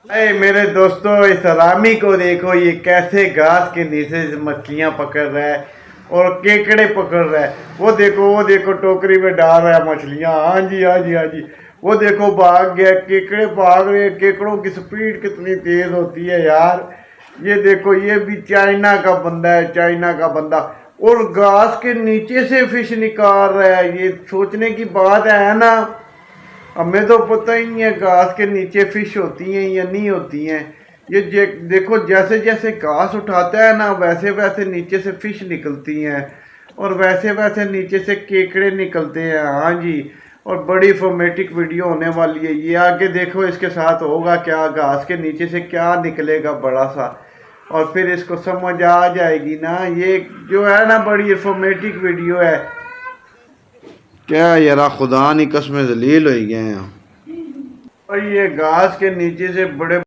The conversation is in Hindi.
अरे मेरे दोस्तों, इस हरामी को देखो, ये कैसे घास के नीचे से मछलियां पकड़ रहा है और केकड़े पकड़ रहा है। वो देखो टोकरी में डाल रहा है मछलियां। हाँ जी, हाँ जी, हाँ जी। वो देखो भाग गया, केकड़े भाग रहे हैं। केकड़ों की स्पीड कितनी तेज होती है यार। ये देखो, ये भी चाइना का बंदा है, चाइना का बंदा। और घास के नीचे से फिश निकाल रहा है। ये सोचने की बात है ना। हमें तो पता ही नहीं है घास के नीचे फिश होती हैं या नहीं होती हैं। देखो, जैसे जैसे घास उठाता है ना, वैसे वैसे नीचे से फिश निकलती हैं और वैसे वैसे नीचे से केकड़े निकलते हैं। हाँ जी। और बड़ी इंफॉर्मेटिव वीडियो होने वाली है ये। आगे देखो इसके साथ होगा क्या, घास के नीचे से क्या निकलेगा बड़ा सा। और फिर इसको समझ आ जाएगी ना। ये जो है ना, बड़ी इंफॉर्मेटिव वीडियो है। क्या यार, खुदा नहीं कसम जलील हो गए हैं। और ये घास के नीचे से बड़े